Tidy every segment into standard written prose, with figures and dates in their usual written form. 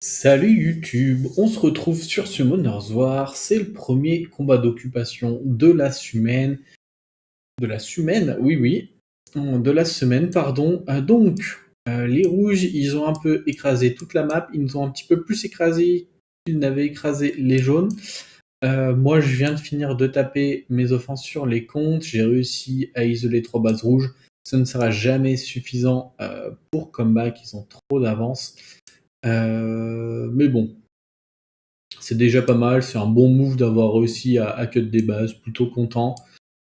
Salut YouTube, on se retrouve sur Summoners War, c'est le premier combat d'occupation de la semaine, oui oui, de la semaine pardon. Les rouges, ils ont un peu écrasé toute la map, ils nous ont un petit peu plus écrasé qu'ils n'avaient écrasé les jaunes. Moi je viens de finir de taper mes offenses sur les comptes, j'ai réussi à isoler 3 bases rouges, ce ne sera jamais suffisant pour comeback, ils ont trop d'avance. Mais bon, c'est déjà pas mal, c'est un bon move d'avoir réussi à cut des bases, plutôt content.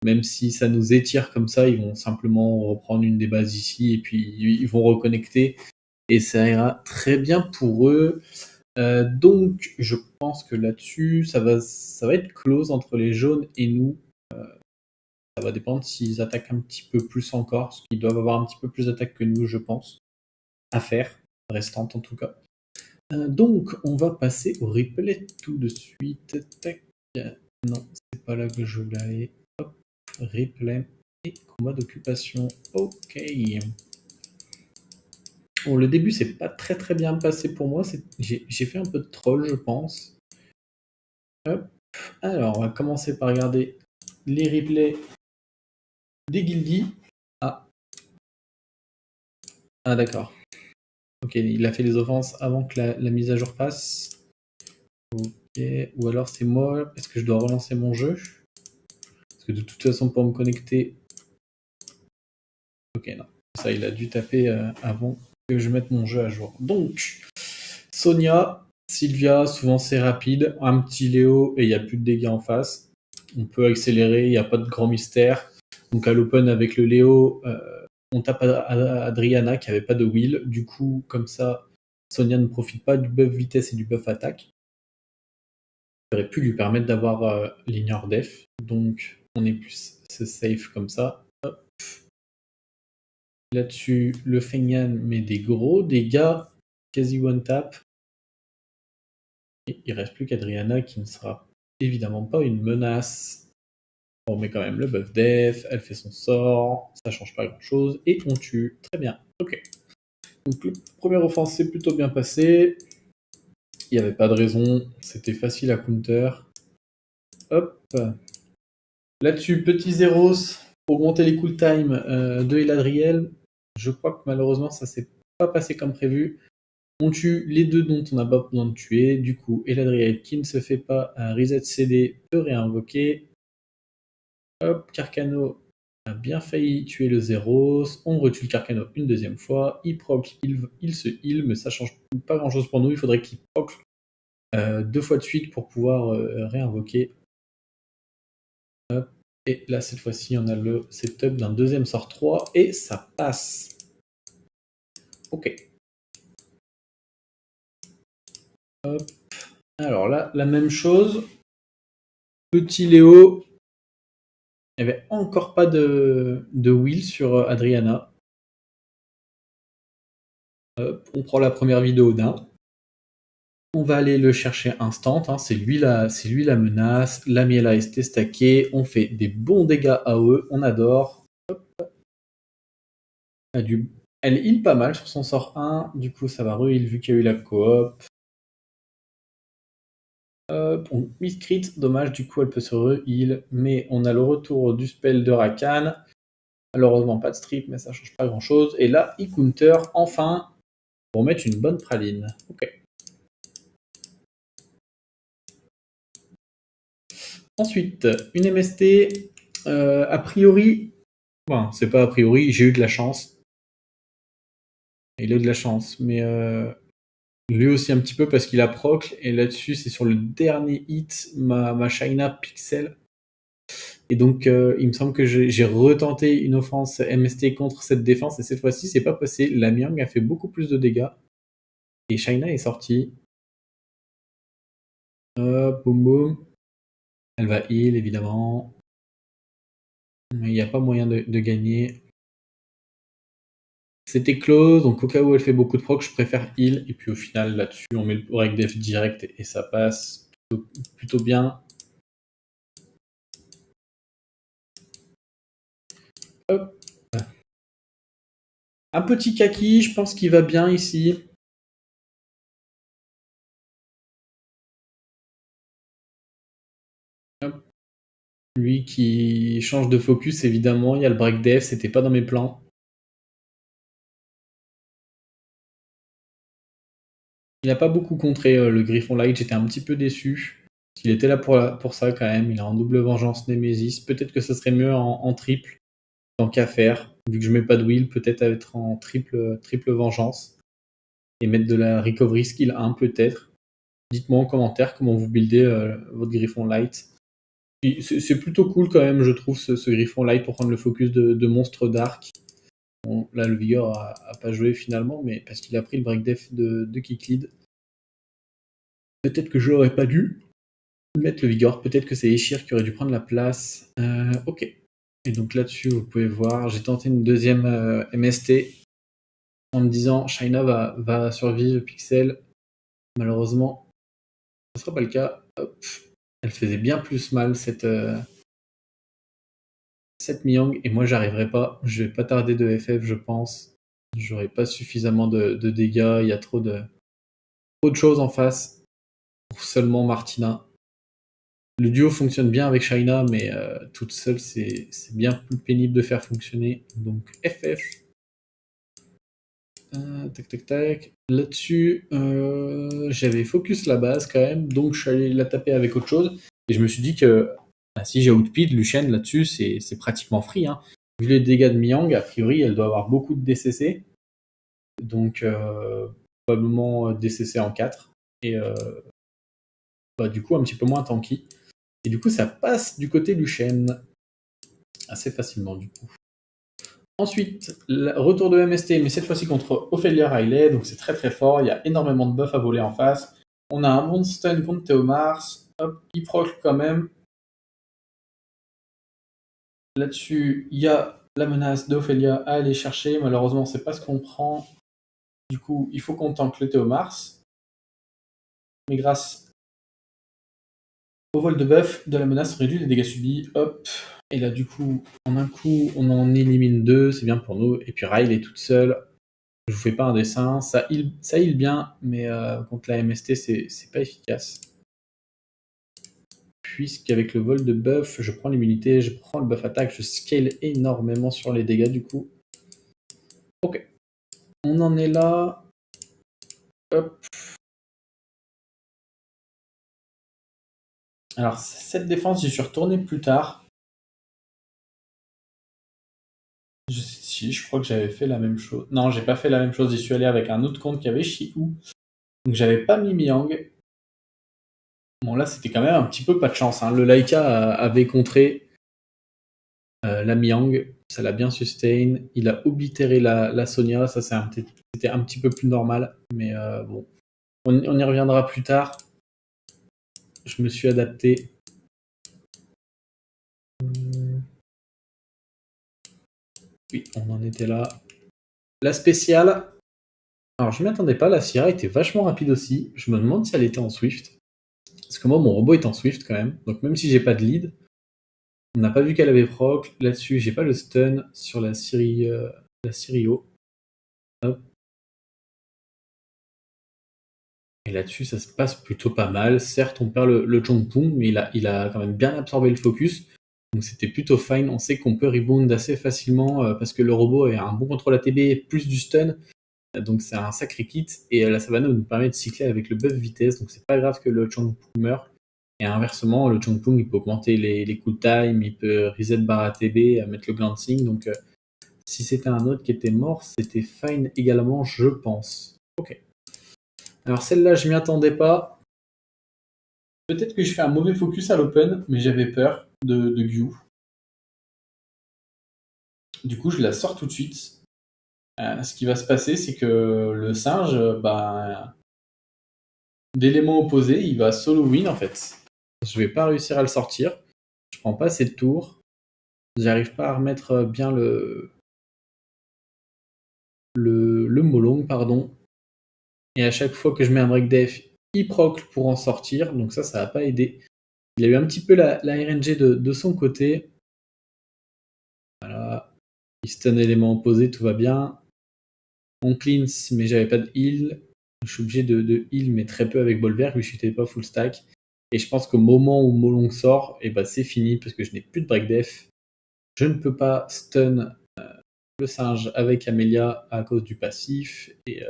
Même si ça nous étire comme ça, ils vont simplement reprendre une des bases ici et puis ils vont reconnecter et ça ira très bien pour eux. Donc je pense que là-dessus, ça va être close entre les jaunes et nous. Ça va dépendre s'ils attaquent un petit peu plus encore, parce qu'ils doivent avoir un petit peu plus d'attaque que nous, je pense, à faire, restante en tout cas. Donc, on va passer au replay tout de suite. Tac. Non, c'est pas là que je voulais aller. Hop, replay et combat d'occupation. Ok. Bon, le début, c'est pas très très bien passé pour moi. J'ai fait un peu de troll, je pense. Hop. Alors, on va commencer par regarder les replays des guildies. Ah, ah d'accord. Ok, il a fait les offenses avant que la mise à jour passe. Ok, ou alors c'est moi. Est-ce que je dois relancer mon jeu? Parce que de toute façon, pour me connecter... Ok, non. Ça, il a dû taper avant que je mette mon jeu à jour. Donc, Sonia, Sylvia, souvent c'est rapide. Un petit Léo et il n'y a plus de dégâts en face. On peut accélérer, il n'y a pas de grand mystère. Donc à l'open avec le Léo, on tape à Adriana qui n'avait pas de wheel. Du coup, comme ça, Sonia ne profite pas du buff vitesse et du buff attaque. Ça aurait pu lui permettre d'avoir l'ignore def. Donc on est plus safe comme ça. Hop. Là-dessus, le Fengyan met des gros dégâts, quasi one tap. Et il reste plus qu'Adriana qui ne sera évidemment pas une menace. On met quand même le buff def, elle fait son sort, ça change pas grand chose, et on tue. Très bien, ok. Donc le premier offense s'est plutôt bien passé. Il n'y avait pas de raison, c'était facile à counter. Hop. Là-dessus, petit Zeros, augmenter les cool time de Eladriel. Je crois que malheureusement ça s'est pas passé comme prévu. On tue les deux dont on n'a pas besoin de tuer. Du coup, Eladriel qui ne se fait pas un reset CD peut réinvoquer. Hop, Carcano a bien failli tuer le Zeros. On retue le Carcano une deuxième fois. Il proc, il se heal, mais ça change pas grand chose pour nous. Il faudrait qu'il proc 2 fois de suite pour pouvoir réinvoquer. Hop. Et là, cette fois-ci, on a le setup d'un deuxième sort 3 et ça passe. Ok. Hop. Alors là, la même chose. Petit Léo. Il n'y avait encore pas de wheel sur Adriana. Hop. On prend la première vidéo d'un. On va aller le chercher instant, hein. C'est lui la menace. La Miela est stackée. On fait des bons dégâts à eux. On adore. Hop. Elle heal pas mal sur son sort 1. Du coup, ça va re-heal vu qu'il y a eu la coop. On miss crit, dommage, du coup elle peut se re-heal, mais on a le retour du spell de Rakan. Malheureusement pas de strip, mais ça change pas grand chose. Et là, il counter enfin pour mettre une bonne praline. Ok. Ensuite, une MST. A priori, bon, c'est pas a priori, j'ai eu de la chance. Il a eu de la chance, mais lui aussi un petit peu parce qu'il a proc. Et là-dessus, c'est sur le dernier hit, ma Shaina Pixel. Et donc, il me semble que j'ai retenté une offense MST contre cette défense, et cette fois-ci, c'est pas passé. La Miang a fait beaucoup plus de dégâts. Et Shaina est sortie. Hop, boum boum. Elle va heal, évidemment. Mais il n'y a pas moyen de gagner. C'était close, donc au cas où elle fait beaucoup de proc, je préfère heal. Et puis au final, là-dessus, on met le reg def direct et ça passe plutôt bien. Hop. Un petit kaki, je pense qu'il va bien ici. lui qui change de focus, évidemment. Il y a le break def, c'était pas dans mes plans. Il a pas beaucoup contré le Griffon Light, j'étais un petit peu déçu. Il était là pour ça quand même. Il a en double vengeance Nemesis. Peut-être que ce serait mieux en triple, tant qu'à faire. Vu que je mets pas de wheel, peut-être être en triple vengeance. Et mettre de la recovery skill 1 peut-être. Dites-moi en commentaire comment vous buildez votre Griffon Light. C'est plutôt cool quand même, je trouve, ce Griffon Light pour prendre le focus de monstre Dark. Bon, là, le Vigor a pas joué finalement, mais parce qu'il a pris le break def de Kiklid. Peut-être que je n'aurais pas dû mettre le Vigor, peut-être que c'est Eshir qui aurait dû prendre la place. Ok. Et donc là-dessus, vous pouvez voir, j'ai tenté une deuxième MST en me disant Shaina va survivre Pixel. Malheureusement, ce ne sera pas le cas. Hop. Elle faisait bien plus mal cette Miang, et moi j'arriverai pas. Je vais pas tarder de FF, je pense. J'aurai pas suffisamment de dégâts, il y a trop de choses en face pour seulement Martina. Le duo fonctionne bien avec Shaina, mais toute seule c'est bien plus pénible de faire fonctionner. Donc FF. Tac tac tac. Là-dessus, j'avais focus la base quand même, donc je suis allé la taper avec autre chose. Et je me suis dit que si j'ai outpid, Lucienne là-dessus, c'est pratiquement free. Hein. Vu les dégâts de Miang, a priori, elle doit avoir beaucoup de DCC. Donc probablement DCC en 4. Et du coup, un petit peu moins tanky. Et du coup, ça passe du côté Lucienne. Assez facilement, du coup. Ensuite, retour de MST, mais cette fois-ci contre Ophelia Riley, donc c'est très très fort, il y a énormément de buffs à voler en face. On a un bon stun contre Théomars, hop, il proc quand même. Là-dessus, il y a la menace d'Ophelia à aller chercher, malheureusement c'est pas ce qu'on prend. Du coup, il faut qu'on tank le Théomars. Mais grâce au vol de buff de la menace, on réduit les dégâts subis, hop. Et là du coup, en un coup, on en élimine 2, c'est bien pour nous. Et puis Riley est toute seule. Je vous fais pas un dessin, ça heal bien, mais contre la MST, c'est pas efficace. Puisqu'avec le vol de buff, je prends l'immunité, je prends le buff attaque, je scale énormément sur les dégâts du coup. Ok. On en est là. Hop. Alors, cette défense, j'y suis retourné plus tard. Je crois que j'avais fait la même chose. Non, j'ai pas fait la même chose, j'y suis allé avec un autre compte qui avait Shihu. Donc j'avais pas mis Miang. Bon là c'était quand même un petit peu pas de chance. Hein. Le Laika avait contré la Miang, ça l'a bien sustain. Il a oblitéré la Sonia, ça c'était un petit peu plus normal. Mais bon, on y reviendra plus tard. Je me suis adapté. Oui, on en était là. La spéciale. Alors je m'y attendais pas, la Sierra était vachement rapide aussi. Je me demande si elle était en Swift. Parce que moi mon robot est en Swift quand même. Donc même si j'ai pas de lead, on n'a pas vu qu'elle avait proc. Là-dessus, j'ai pas le stun sur la Sirio. Hop. Et là-dessus, ça se passe plutôt pas mal. Certes, on perd le Chongpung, mais il a quand même bien absorbé le focus. Donc c'était plutôt fine. On sait qu'on peut rebound assez facilement parce que le robot a un bon contrôle ATB plus du stun. Donc c'est un sacré kit. Et la Savannah nous permet de cycler avec le buff vitesse. Donc c'est pas grave que le Chongpung meure. Et inversement, le Chongpung, il peut augmenter les cool time, il peut reset barre ATB, mettre le glancing. Donc si c'était un autre qui était mort, c'était fine également, je pense. Ok. Alors celle-là, je m'y attendais pas. Peut-être que je fais un mauvais focus à l'open, mais j'avais peur de Gyu. Du coup, je la sors tout de suite. Ce qui va se passer, c'est que le singe, d'éléments opposés, il va solo win en fait. Je vais pas réussir à le sortir. Je prends pas assez de tours. J'arrive pas à remettre bien le Molong, pardon. Et à chaque fois que je mets un break def, il proc pour en sortir. Donc ça va pas aider. Il a eu un petit peu la RNG de son côté. Voilà. Il stun élément opposé, tout va bien. On cleanse, mais j'avais pas de heal. Je suis obligé de heal, mais très peu avec Bolver, vu que je n'étais pas full stack. Et je pense qu'au moment où Molong sort, et bah c'est fini parce que je n'ai plus de break def. Je ne peux pas stun le singe avec Amelia à cause du passif. Et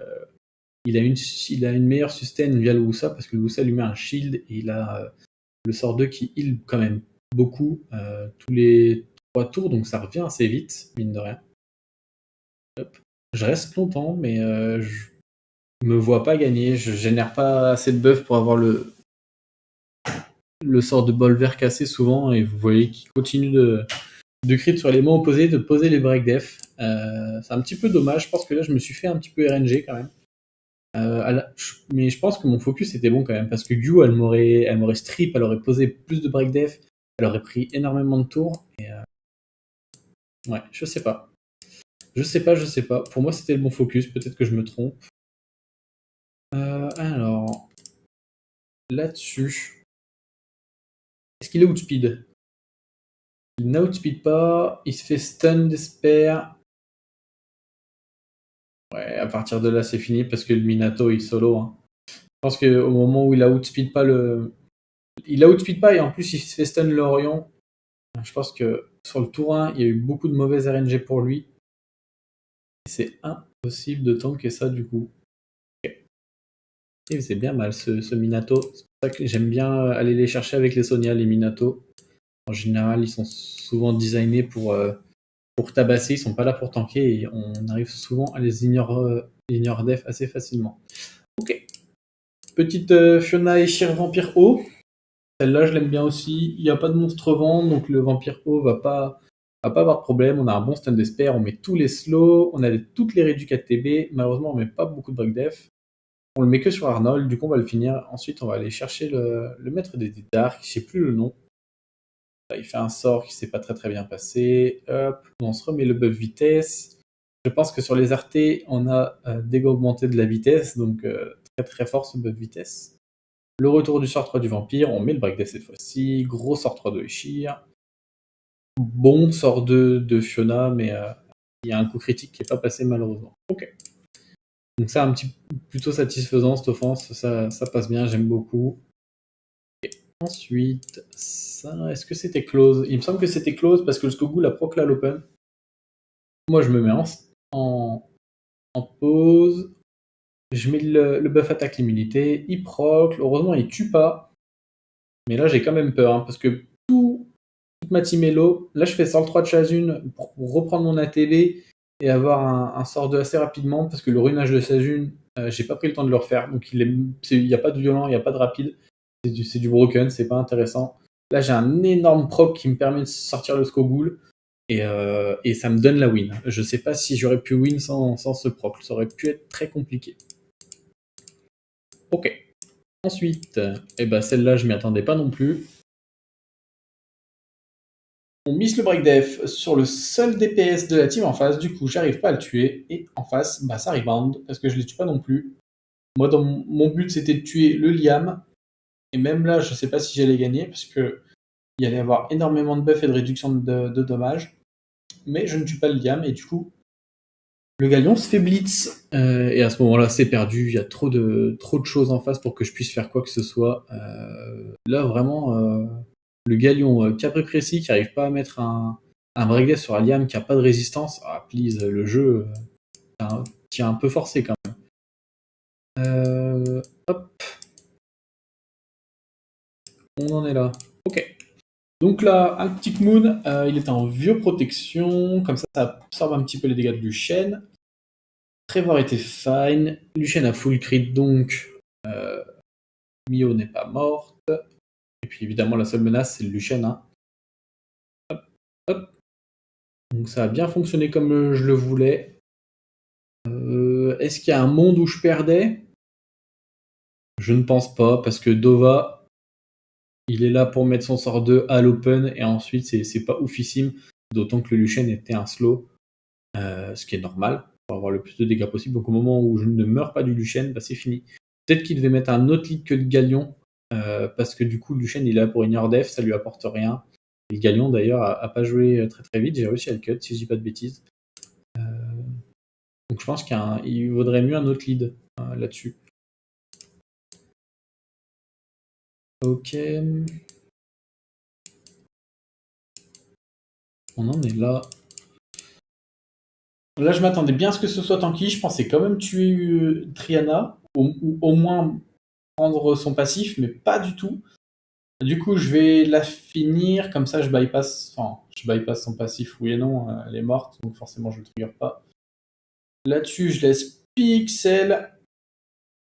il a une meilleure sustain via le Wusa parce que le Wusa lui met un shield et il a le sort 2 qui heal quand même beaucoup tous les 3 tours, donc ça revient assez vite, mine de rien. Hop. Je reste longtemps, mais je me vois pas gagner. Je génère pas assez de buff pour avoir le sort de bol vert cassé souvent, et vous voyez qu'il continue de crit sur les mots opposés, de poser les break def. C'est un petit peu dommage, je pense que là je me suis fait un petit peu RNG quand même. Mais je pense que mon focus était bon quand même, parce que Gu, elle m'aurait strip, elle aurait posé plus de break def, elle aurait pris énormément de tours, et ouais, je sais pas. Je sais pas. Pour moi, c'était le bon focus, peut-être que je me trompe. Alors, là-dessus, est-ce qu'il est outspeed? Il n'outspeed pas, il se fait stun d'espère. Ouais, à partir de là, c'est fini parce que le Minato, il solo. Hein. Je pense qu'au moment où il a outspeed pas il a outspeed pas et en plus il se fait stun l'Orion. Je pense que sur le tour 1, il y a eu beaucoup de mauvaises RNG pour lui. C'est impossible de tanker ça du coup. Okay. Il faisait bien mal ce Minato. C'est pour ça que j'aime bien aller les chercher avec les Sonia, les Minato. En général, ils sont souvent designés pour tabasser, ils sont pas là pour tanker et on arrive souvent à les ignore def assez facilement. Ok. Petite Fiona et Shir Vampire O. Celle-là, je l'aime bien aussi. Il n'y a pas de monstre vent, donc le Vampire O va pas avoir de problème. On a un bon stun d'esper, on met tous les slows, on a toutes les réducs ATB. Malheureusement, on met pas beaucoup de break def. On le met que sur Arnold, du coup on va le finir. Ensuite, on va aller chercher le maître des darks, je sais plus le nom. Il fait un sort qui s'est pas très bien passé. Hop, on se remet le buff vitesse. Je pense que sur les artés, on a dégâts augmentés de la vitesse, donc très fort ce buff vitesse. Le retour du sort 3 du vampire, on met le break death cette fois-ci. Gros sort 3 de Eshir. Bon sort 2 de Fiona, mais il y a un coup critique qui n'est pas passé malheureusement. Ok. Donc ça, un petit plutôt satisfaisant cette offense, ça passe bien, j'aime beaucoup. Ensuite, ça, est-ce que c'était close? Il me semble que c'était close parce que le Skogul a proc à l'open. Moi, je me mets en pause. Je mets le buff attaque l'immunité. Il proc. Heureusement, il tue pas. Mais là, j'ai quand même peur hein, parce que toute ma team est low. Là, je fais sort 3 de Chazune pour reprendre mon ATB et avoir un sort 2 assez rapidement parce que le runage de Chazune, j'ai pas pris le temps de le refaire. Donc, il n'y a pas de violent, il n'y a pas de rapide. C'est du broken, c'est pas intéressant. Là, j'ai un énorme proc qui me permet de sortir le Skogul et ça me donne la win. Je sais pas si j'aurais pu win sans ce proc. Ça aurait pu être très compliqué. Ok. Ensuite, celle-là, je m'y attendais pas non plus. On miss le break def sur le seul DPS de la team en face, du coup j'arrive pas à le tuer, et en face, ça rebound, parce que je les tue pas non plus. Moi, dans mon but, c'était de tuer le Liam, et même là, je sais pas si j'allais gagner, parce que il y allait avoir énormément de buffs et de réduction de dommages, mais je ne tue pas le Liam, et du coup, le Galion se fait blitz, et à ce moment-là, c'est perdu, il y a trop de choses en face pour que je puisse faire quoi que ce soit. Là, vraiment, le Galion Capri Précis qui arrive pas à mettre un breakdance sur Aliam qui a pas de résistance, ah please, le jeu tient un peu forcé quand même. Hop, on en est là. Ok. Donc là, un petit Moon, il est en vieux protection, comme ça absorbe un petit peu les dégâts de Luchen. Trevor était fine, Luchen a full crit donc Mio n'est pas morte. Et puis évidemment la seule menace c'est le Luchen. Hein. Hop, hop. Donc ça a bien fonctionné comme je le voulais. Est-ce qu'il y a un monde où je perdais? Je ne pense pas, parce que Dova, il est là pour mettre son sort 2 à l'open, et ensuite c'est pas oufissime, d'autant que le Luchen était un slow, ce qui est normal, pour avoir le plus de dégâts possible. Donc au moment où je ne meurs pas du Luchen, c'est fini. Peut-être qu'il devait mettre un autre lead que le Galion, parce que du coup le Luchen il est là pour ignore def, ça lui apporte rien. Et le Galion d'ailleurs a pas joué très vite, j'ai réussi à le cut si je dis pas de bêtises. Donc je pense qu'il vaudrait mieux un autre lead là-dessus. Ok. On en est là. Là, je m'attendais bien à ce que ce soit tanky. Je pensais quand même tuer Triana, ou au moins prendre son passif, mais pas du tout. Du coup, je vais la finir, comme ça je bypass, enfin, je bypass son passif, oui et non, elle est morte, donc forcément je ne trigger pas. Là-dessus, je laisse Pixel,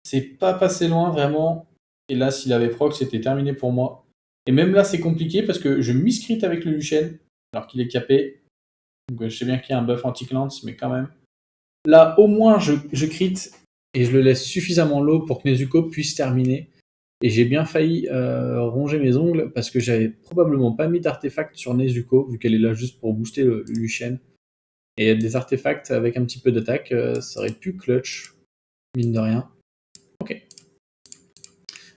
c'est pas passé loin vraiment, et là, s'il avait proc, c'était terminé pour moi. Et même là, c'est compliqué parce que je miscrit avec le Luchen, alors qu'il est capé, donc je sais bien qu'il y a un buff anti-cleanse, mais quand même. Là, au moins, je crit, et je le laisse suffisamment low pour que Nezuko puisse terminer. Et j'ai bien failli ronger mes ongles parce que j'avais probablement pas mis d'artefact sur Nezuko, vu qu'elle est là juste pour booster le Luchen. Et des artefacts avec un petit peu d'attaque, ça aurait pu clutch, mine de rien. Ok.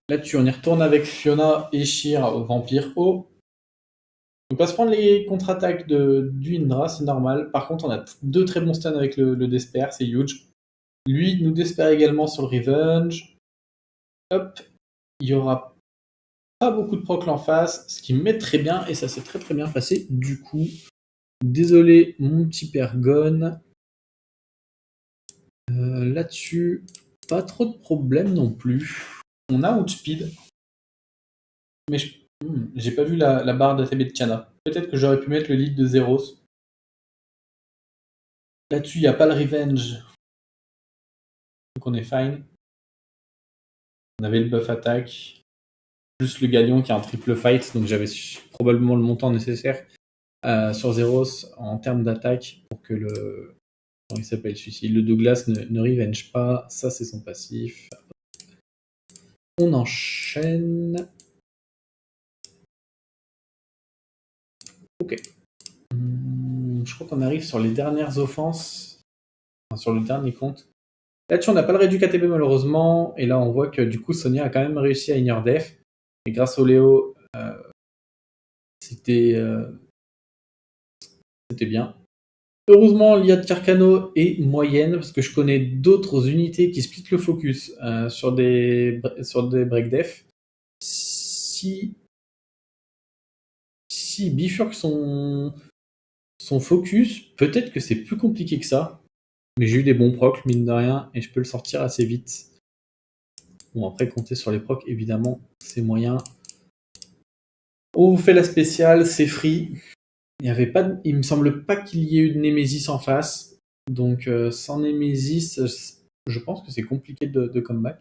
Là-dessus, on y retourne avec Fiona et Shir, Vampire haut. Donc on va se prendre les contre-attaques du Indra, c'est normal. Par contre, on a deux très bons stuns avec le Despair, c'est huge. Lui nous Despair également sur le Revenge. Hop, il y aura pas beaucoup de proc en face, ce qui me met très bien, et ça s'est très très bien passé. Du coup, désolé mon petit père Gon. Là-dessus, pas trop de problèmes non plus. On a outspeed, mais j'ai pas vu la barre d'ATB de Tiana. Peut-être que j'aurais pu mettre le lead de Zeros. Là-dessus, il n'y a pas le revenge, donc on est fine. On avait le buff attaque, plus le Galion qui a un triple fight, donc j'avais probablement le montant nécessaire sur Zeros en termes d'attaque pour que le... Comment il s'appelle celui-ci? Le Douglas ne revenge pas, ça c'est son passif. On enchaîne. Ok. Je crois qu'on arrive sur les dernières offenses, enfin, sur le dernier compte. Là-dessus, on n'a pas le réduit KTB malheureusement, et là on voit que du coup Sonia a quand même réussi à Inner Def, et grâce au Léo, c'était bien. Heureusement, l'IA de Carcano est moyenne, parce que je connais d'autres unités qui splitent le focus sur des break def. Si bifurque son focus, peut-être que c'est plus compliqué que ça. Mais j'ai eu des bons procs, mine de rien, et je peux le sortir assez vite. Bon, après, compter sur les procs, évidemment, c'est moyen. On vous fait la spéciale, c'est free. Il me semble pas qu'il y ait eu de Némésis en face. Donc, sans Némésis, je pense que c'est compliqué de comeback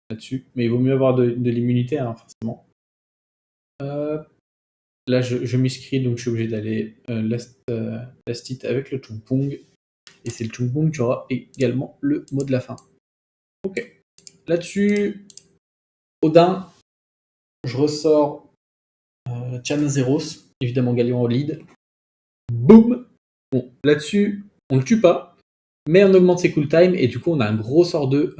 là-dessus. Mais il vaut mieux avoir de l'immunité, hein, forcément. Là, je m'inscris, donc je suis obligé d'aller last hit avec le Chumpung. Et c'est le Chumpung qui aura également le mot de la fin. Ok. Là-dessus, Odin, je ressors Tiana Zeros, évidemment Galion au lead. Boum. Bon, là-dessus, on le tue pas, mais on augmente ses cool time, et du coup, on a un gros sort de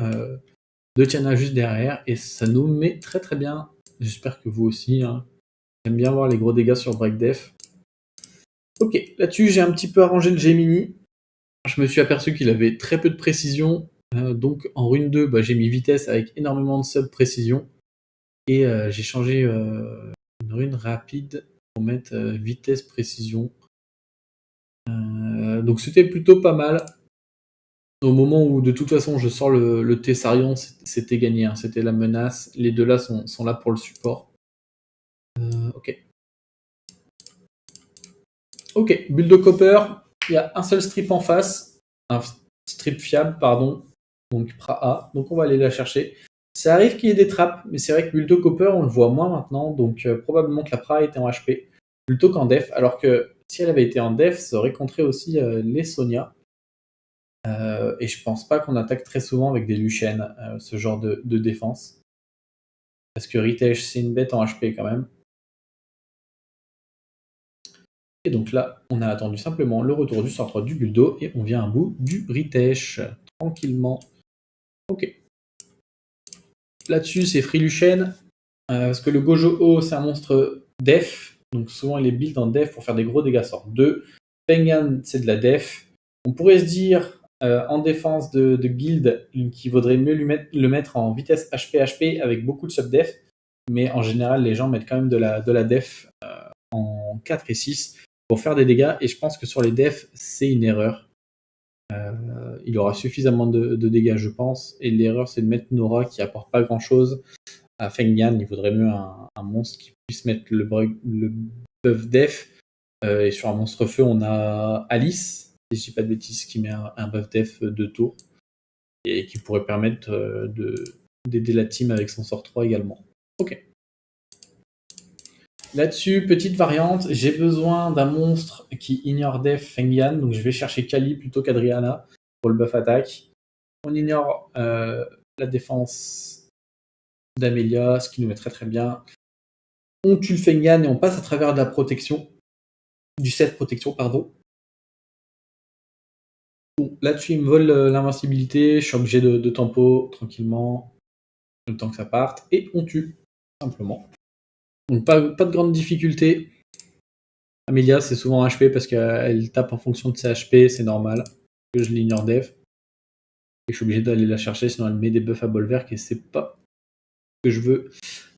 Tiana juste derrière, et ça nous met très très bien. J'espère que vous aussi. Hein. J'aime bien voir les gros dégâts sur Break Def. Ok, là-dessus, j'ai un petit peu arrangé le Gemini. Je me suis aperçu qu'il avait très peu de précision. Donc en rune 2, j'ai mis vitesse avec énormément de sub-précision. Et j'ai changé une rune rapide pour mettre vitesse précision. Donc c'était plutôt pas mal. Au moment où de toute façon je sors le Thessarion, c'était gagné. Hein. C'était la menace. Les deux là sont là pour le support. Ok. Ok, bulle de copper. Il y a un seul strip en face. Un strip fiable, pardon. Donc Praha. Donc on va aller la chercher. Ça arrive qu'il y ait des trappes, mais c'est vrai que Bulto Copper, on le voit moins maintenant, donc probablement que la Praha était en HP, plutôt qu'en def, alors que si elle avait été en def, ça aurait contré aussi les Sonia. Et je pense pas qu'on attaque très souvent avec des Luchen, ce genre de défense. Parce que Ritesh, c'est une bête en HP quand même. Et donc là, on a attendu simplement le retour du sort du Buldo, et on vient à bout du Ritesh, tranquillement. Ok. Là-dessus, c'est Free Luchen, parce que le Gojo-O, c'est un monstre def, donc souvent il est build en def pour faire des gros dégâts sort 2. Pengan, c'est de la def. On pourrait se dire, en défense de guild, qu'il vaudrait mieux le mettre en vitesse HP-HP avec beaucoup de sub-def. mais en général, les gens mettent quand même de la def en 4 et 6 pour faire des dégâts, et je pense que sur les defs, c'est une erreur. Il aura suffisamment de dégâts, je pense, et l'erreur, c'est de mettre Nora qui apporte pas grand-chose. À Feng Yan, il vaudrait mieux un monstre qui puisse mettre le buff def. Et sur un monstre feu, on a Alice, si je dis pas de bêtises, qui met un buff def de tour et qui pourrait permettre d'aider la team avec son sort 3 également. Ok. Là-dessus, petite variante, j'ai besoin d'un monstre qui ignore def Feng Yan, donc je vais chercher Kali plutôt qu'Adriana pour le buff attaque. On ignore la défense d'Amelia, ce qui nous met très très bien. On tue le Feng Yan et on passe à travers de la protection, du set protection, pardon. Bon, là-dessus, il me vole l'invincibilité, je suis obligé de tempo tranquillement, le temps que ça parte, et on tue, simplement. Donc pas de grande difficulté. Amelia, c'est souvent HP parce qu'elle tape en fonction de ses HP, c'est normal que je l'ignore def. Et je suis obligé d'aller la chercher, sinon elle met des buffs à Bolverk et c'est pas ce que je veux.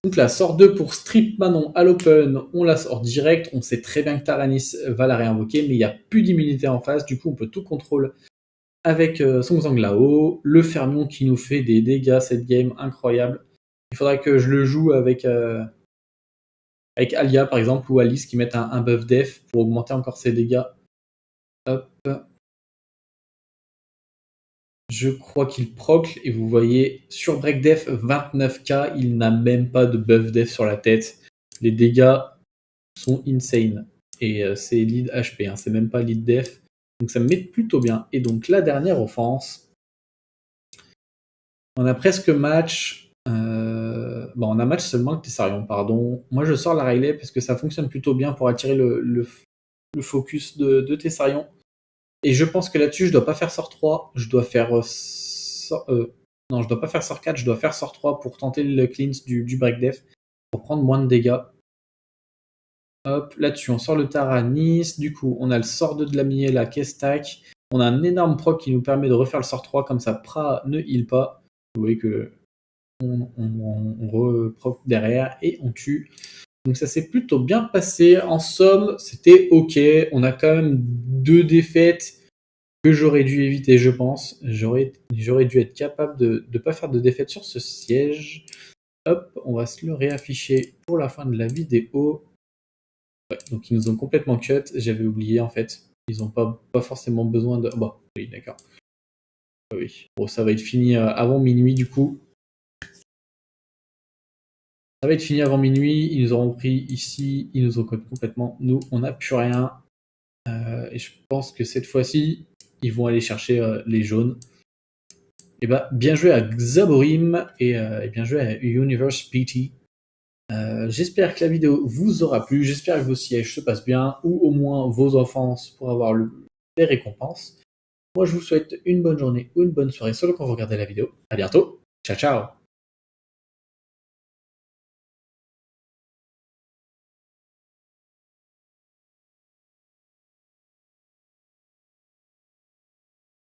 Donc là, sort 2 pour Strip Manon à l'open, on la sort direct. On sait très bien que Taranis va la réinvoquer, mais il n'y a plus d'immunité en face, du coup on peut tout contrôler avec Song Zhang Lao, le Fermion qui nous fait des dégâts cette game, incroyable. Il faudrait que je le joue avec Alia par exemple, ou Alice qui mettent un buff def pour augmenter encore ses dégâts. Hop. Je crois qu'il procle, et vous voyez, sur Break Def 29k, il n'a même pas de buff def sur la tête. Les dégâts sont insane. Et c'est lead HP, hein, c'est même pas lead def. Donc ça me met plutôt bien. Et donc la dernière offense, on a presque match. Bon, on a match seulement avec Tessarion, pardon. Moi je sors la Riley parce que ça fonctionne plutôt bien pour attirer le focus de Tessarion. Et je pense que là-dessus, je dois pas faire sort 3, je dois faire non, je dois pas faire sort 4, je dois faire sort 3 pour tenter le cleanse du break def, pour prendre moins de dégâts. Hop, là-dessus, on sort le Taranis, du coup, on a le sort 2 de la Miel, la Kestak, on a un énorme proc qui nous permet de refaire le sort 3, comme ça, Pra ne heal pas. Vous voyez que on reproc derrière, et on tue. Donc ça s'est plutôt bien passé. En somme, c'était ok. On a quand même 2 défaites que j'aurais dû éviter, je pense. J'aurais dû être capable de ne pas faire de défaite sur ce siège. Hop, on va se le réafficher pour la fin de la vidéo. Ouais, donc ils nous ont complètement cut. J'avais oublié en fait. Ils n'ont pas forcément besoin de... Bon, oui, d'accord. Oui. Bon, ça va être fini avant minuit du coup. Ça va être fini avant minuit. Ils nous auront pris ici. Ils nous ont cut complètement. Nous, on n'a plus rien. Et je pense que cette fois-ci, ils vont aller chercher les jaunes. Et bah, bien joué à Xaborim et bien joué à Universe PT. J'espère que la vidéo vous aura plu, j'espère que vos sièges se passent bien, ou au moins vos offenses pour avoir les récompenses. Moi je vous souhaite une bonne journée ou une bonne soirée selon quand vous regardez la vidéo. À bientôt, ciao ciao.